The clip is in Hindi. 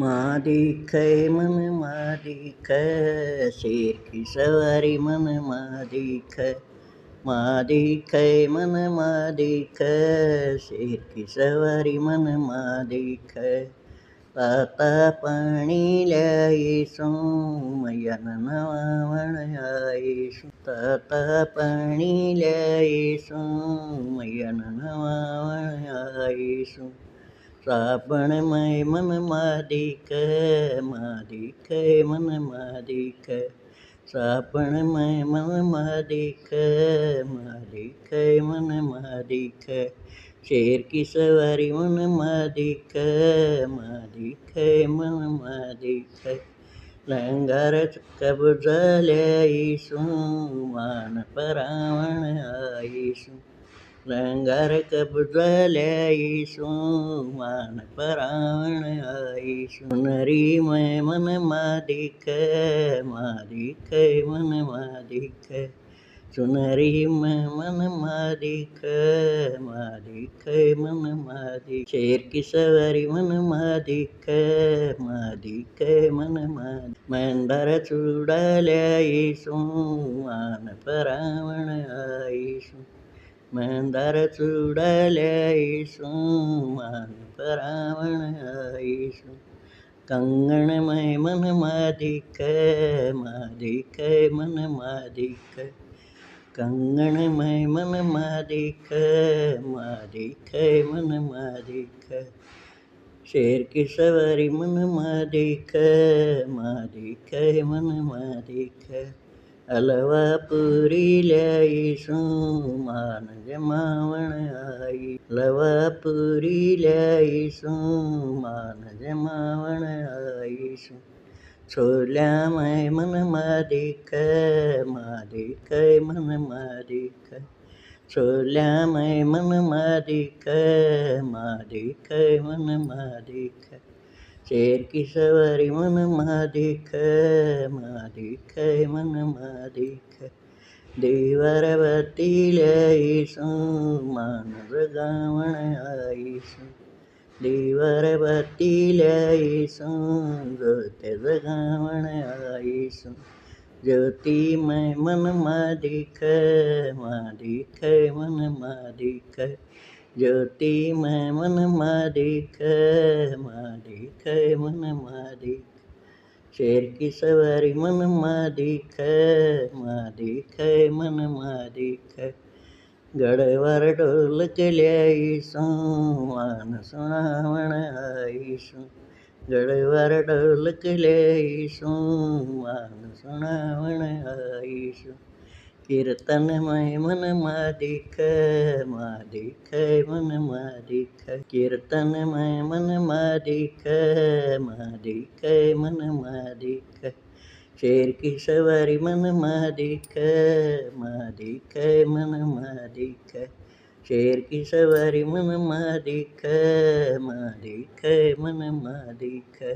मादिकै मन मादिकै शेर की सवारी मन मादिकै मादिकै मन मादिकै शेर की सवारी मन मादिकै ताता पाणी ल्याईसु मैयान नवावण आईसु ताता पाणी ल्याईसु मैयान नवावण आईसु साबण मै मन मादिकै मादिकै मन मादिकै साबण मै मन मादिकै मादिकै मन मादिकै शेर की सवारी मन मादिकै मादिकै मन मादिकै लंगर कब्ज ल्याईसु मान परावण आईसु लंगर कब्ज ल्याईसु मान परावण आईसु सुनरी मै मन मादिकै मादिकै मन मादिकै सुनरी मै मन मादिकै मादिकै मन मादिकै शेर की सवारी मन मादिकै मादिकै मन मादिकै मेंढर चूड़ा ल्याईसु मान परावण आईसु मेंढर चूड़ा ल्याईसु मान परावण आईसु कंगन मै मन मादिकै मादिकै मन मादिकै कंगन मै मन मादिकै मादिकै मन मादिकै शेर की सवारी मन मादिकै मादिकै मन मादिकै हलवा पुरी ल्याईसु मान जमावण आई हलवा पुरी ल्याईसु मान जमावण आईसु छोल्या मै मन मादिकै मादिकै मन मादिकै छोल्या मै मन मादिकै मादिकै मन मादिकै शेर की सवारी मन मादिकै मादिकै मन मादिकै देवर बत्ती ल्याईसु मान जगावण आईसु देवर बत्ती ल्याईसु ज्योत जगावण आईसु ज्योति मै मन मादिकै मादिकै मन मादिकै ज्योति मै मन मादिकै मादिकै मन मादिकै शेर की सवारी मन मादिकै मादिकै मन मादिकै गड़वर ढोलक ल्याईसु मान सुनावण आईसु गड़वर ढोलक ल्याईसु मान सुनावण आईसु कीर्तन मै मन मादिकै मादिकै मन मादिकै कीर्तन मै मन मादिकै मादिकै मन मादिकै शेर की सवारी मन मादिकै मादिकै मन मादिकै शेर की सवारी मन मादिकै मादिकै मन मादिकै